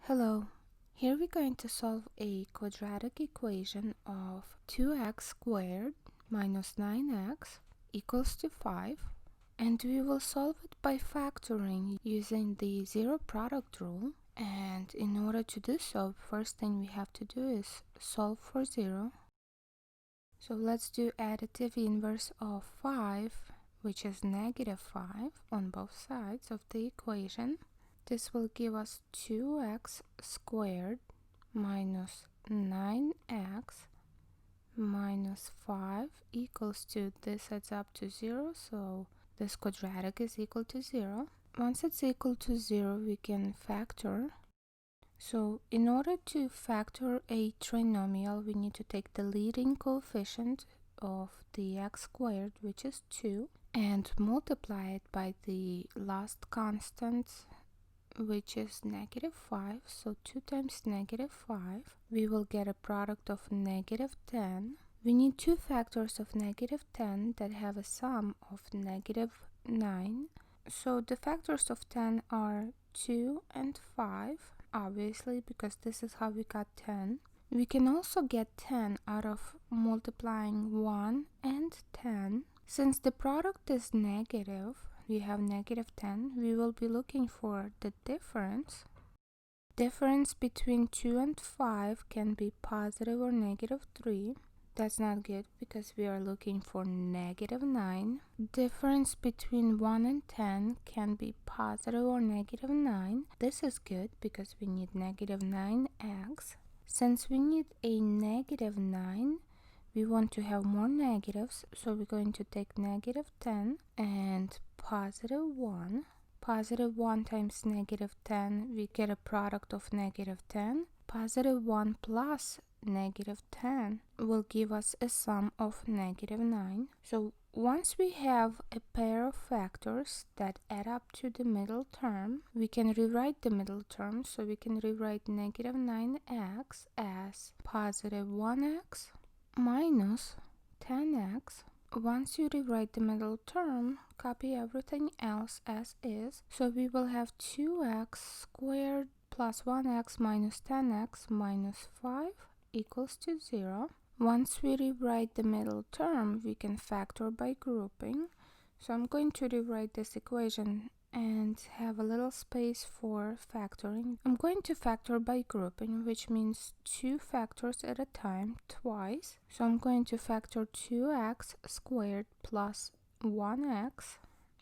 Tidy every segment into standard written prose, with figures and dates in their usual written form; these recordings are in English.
Hello, here we're going to solve a quadratic equation of 2x squared minus 9x equals to 5, and we will solve it by factoring using the zero product rule. And in order to do so, first thing we have to do is solve for 0. So let's do additive inverse of 5, which is negative 5 on both sides of the equation. This will give us 2x squared minus 9x minus 5 equals to, this adds up to 0, so this quadratic is equal to 0. Once it's equal to 0, we can factor. So in order to factor a trinomial, we need to take the leading coefficient of the x squared, which is 2, and multiply it by the last constant, which is negative 5. So 2 times negative 5, we will get a product of negative 10. We need two factors of negative 10 that have a sum of negative 9. So the factors of 10 are 2 and 5, obviously, because this is how we got 10. We can also get 10 out of multiplying 1 and 10. Since the product is negative, we have negative 10, we will be looking for the difference. Difference between 2 and 5 can be positive or negative 3. That's not good because we are looking for negative 9. Difference between 1 and 10 can be positive or negative 9. This is good because we need negative 9x. Since we need a negative 9, we want to have more negatives, so we're going to take negative 10 and positive 1. Positive 1 times negative 10, we get a product of negative 10. Positive 1 plus negative 10 will give us a sum of negative 9. So once we have a pair of factors that add up to the middle term, we can rewrite the middle term. So we can rewrite negative 9x as positive 1x minus 10x. Once you rewrite the middle term, copy everything else as is. So we will have 2x squared plus 1x minus 10x minus 5 equals to 0. Once we rewrite the middle term, we can factor by grouping. So I'm going to rewrite this equation and have a little space for factoring. I'm going to factor by grouping, which means two factors at a time twice. So I'm going to factor 2x squared plus 1x,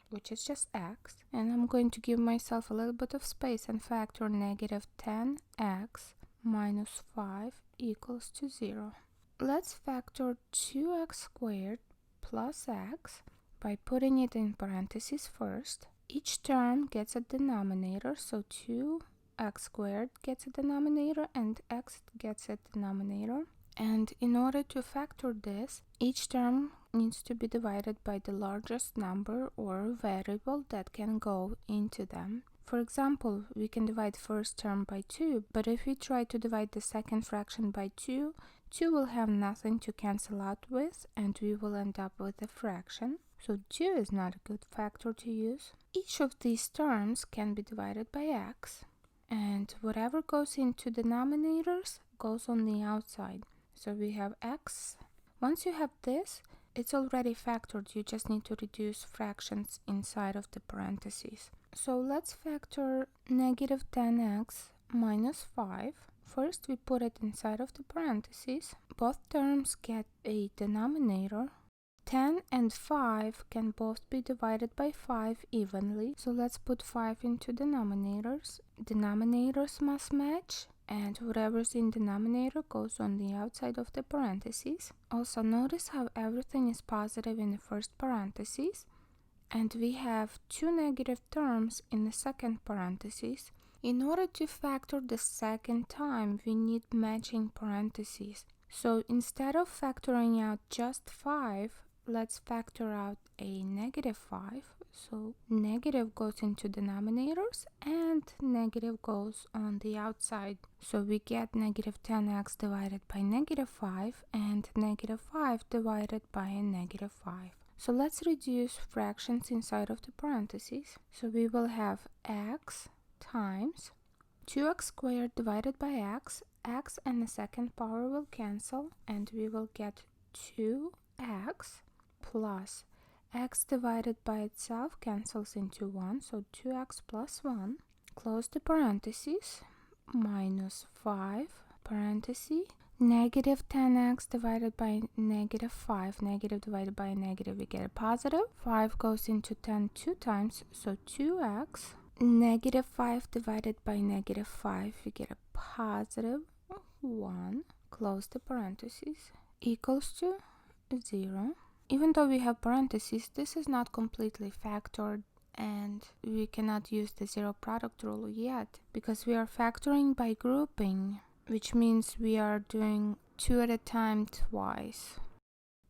which is just x, and I'm going to give myself a little bit of space and factor negative 10x minus 5 equals to 0. Let's factor 2x squared plus x by putting it in parentheses first. Each term gets a denominator, so 2x squared gets a denominator and x gets a denominator. And in order to factor this, each term needs to be divided by the largest number or variable that can go into them. For example, we can divide first term by 2, but if we try to divide the second fraction by 2, 2 will have nothing to cancel out with, and we will end up with a fraction. So 2 is not a good factor to use. Each of these terms can be divided by x, and whatever goes into denominators goes on the outside. So we have x. Once you have this, it's already factored. You just need to reduce fractions inside of the parentheses. So let's factor negative 10x minus 5. First, we put it inside of the parentheses. Both terms get a denominator. 10 and 5 can both be divided by 5 evenly. So let's put 5 into denominators. Denominators must match, and whatever's in denominator goes on the outside of the parentheses. Also notice how everything is positive in the first parentheses, and we have two negative terms in the second parentheses. In order to factor the second time, we need matching parentheses. So instead of factoring out just 5, let's factor out a negative 5. So negative goes into denominators and negative goes on the outside. So we get negative 10x divided by negative 5 and negative 5 divided by a negative 5. So let's reduce fractions inside of the parentheses. So we will have x times 2x squared divided by x, x and the second power will cancel, and we will get 2x plus x divided by itself cancels into 1, so 2x plus 1, close the parentheses, minus 5, parenthesis, negative 10x divided by negative 5, negative divided by a negative, we get a positive, 5 goes into 10 two times, so 2x, negative 5 divided by negative 5, we get a positive 1, close the parentheses, equals to 0. Even though we have parentheses, this is not completely factored, and we cannot use the zero product rule yet because we are factoring by grouping, which means we are doing 2 at a time twice.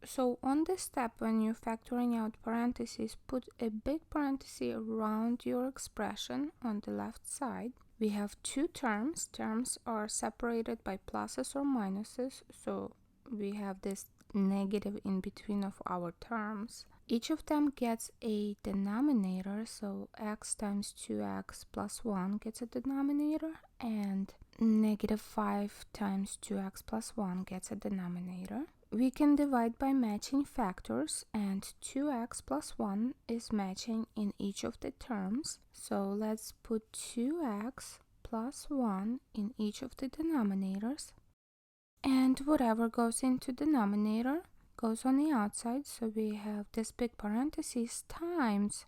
So on this step, when you're factoring out parentheses, put a big parenthesis around your expression on the left side. We have two terms. Terms are separated by pluses or minuses, so we have this negative in between of our terms. Each of them gets a denominator, so x times 2x plus 1 gets a denominator, and negative 5 times 2x plus 1 gets a denominator. We can divide by matching factors, and 2x plus 1 is matching in each of the terms. So let's put 2x plus 1 in each of the denominators. And whatever goes into denominator goes on the outside, so we have this big parenthesis times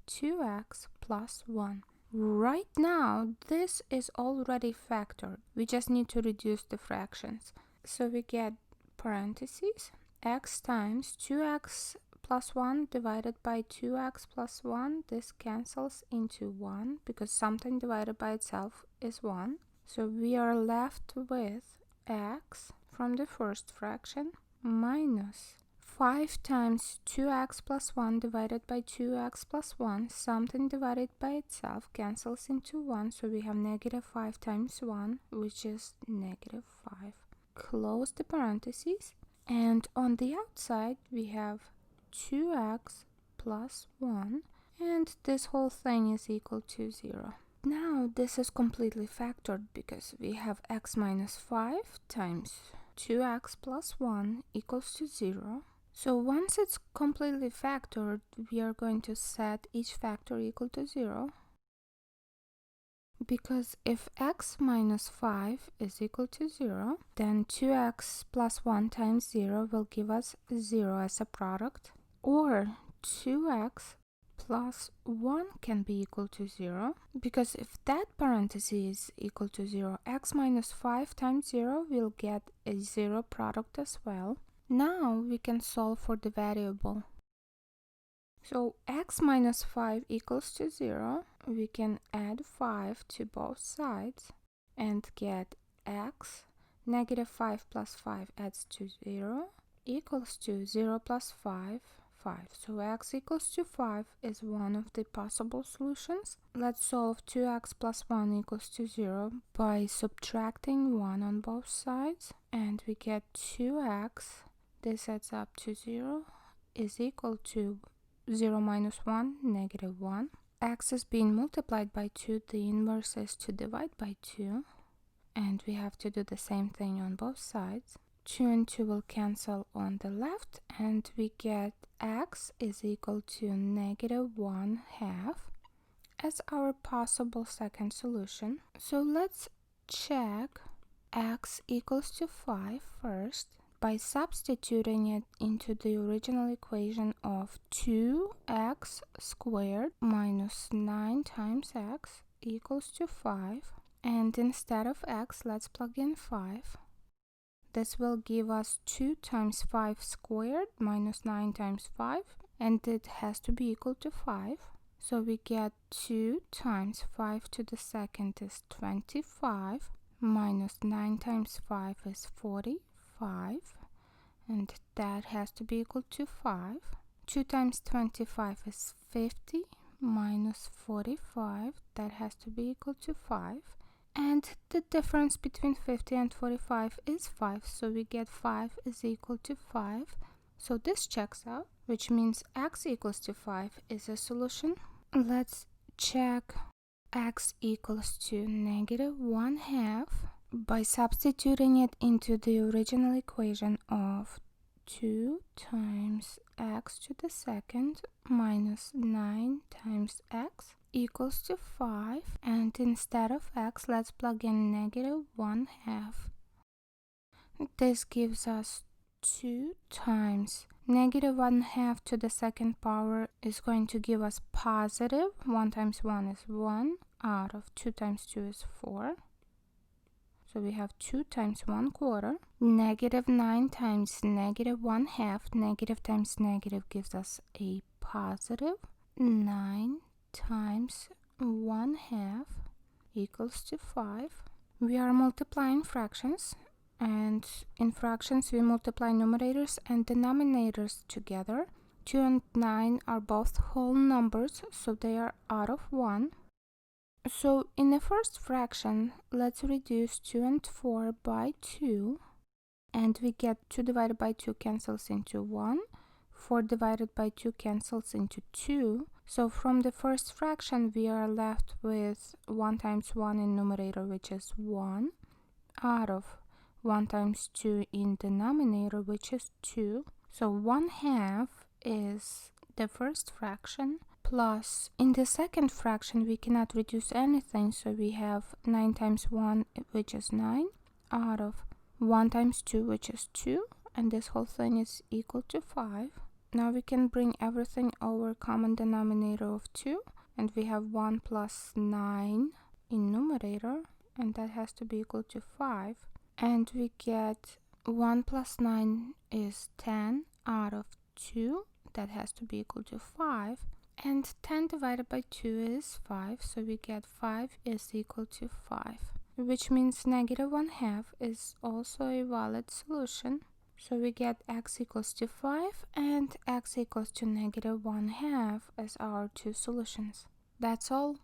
2x plus 1. Right now, this is already factored. We just need to reduce the fractions. So we get parentheses x times 2x plus 1 divided by 2x plus 1. This cancels into 1 because something divided by itself is 1. So we are left with x from the first fraction minus 5 times 2x plus 1 divided by 2x plus 1. Something divided by itself cancels into 1, so we have negative 5 times 1, which is negative 5. Close the parentheses, and on the outside we have 2x plus 1, and this whole thing is equal to 0. Now this is completely factored because we have x minus 5 times 2x plus 1 equals to 0. So once it's completely factored, we are going to set each factor equal to 0. Because if x minus 5 is equal to 0, then 2x plus 1 times 0 will give us 0 as a product. Or 2x plus 1 can be equal to 0, because if that parenthesis is equal to 0, x minus 5 times 0 will get a 0 product as well. Now we can solve for the variable. So x minus 5 equals to 0. We can add 5 to both sides and get x. Negative 5 plus 5 adds to 0 equals to 0 plus 5. 5. So x equals to 5 is one of the possible solutions. Let's solve 2x plus 1 equals to 0 by subtracting 1 on both sides, and we get 2x. This adds up to 0 is equal to 0 minus 1, negative 1. X is being multiplied by 2. The inverse is to divide by 2. And we have to do the same thing on both sides. 2 and 2 will cancel on the left, and we get x is equal to negative 1/2 as our possible second solution. So let's check x equals to 5 first by substituting it into the original equation of 2x squared minus 9 times x equals to 5. And instead of x, let's plug in 5. This will give us 2 times 5 squared minus 9 times 5, and it has to be equal to 5. So we get 2 times 5 to the second is 25, minus 9 times 5 is 45, and that has to be equal to 5. 2 times 25 is 50, minus 45, that has to be equal to 5. And the difference between 50 and 45 is 5, so we get 5 is equal to 5. So this checks out, which means x equals to 5 is a solution. Let's check x equals to -1/2 by substituting it into the original equation of 2 times x to the second minus 9 times x equals to 5, and instead of x, let's plug in -1/2. This gives us 2 times -1/2 to the second power is going to give us positive 1 times 1 is 1 out of 2 times 2 is 4. So we have 2 times 1/4. -9 times -1/2. Negative times negative gives us a positive 9 times 1/2 equals to 5. We are multiplying fractions, and in fractions we multiply numerators and denominators together. 2 and 9 are both whole numbers, so they are out of 1. So in the first fraction, let's reduce 2 and 4 by 2, and we get 2 divided by 2 cancels into 1, 4 divided by 2 cancels into 2. So from the first fraction, we are left with 1 times 1 in numerator, which is 1, out of 1 times 2 in denominator, which is 2. So 1/2 is the first fraction, plus in the second fraction we cannot reduce anything, so we have 9 times 1, which is 9, out of 1 times 2, which is 2, and this whole thing is equal to 5. Now we can bring everything over common denominator of 2, and we have 1 plus 9 in numerator, and that has to be equal to 5. And we get 1 plus 9 is 10 out of 2, that has to be equal to 5. And 10 divided by 2 is 5, so we get 5 is equal to 5, which means -1/2 is also a valid solution. So we get x equals to 5 and x equals to -1/2 as our two solutions. That's all.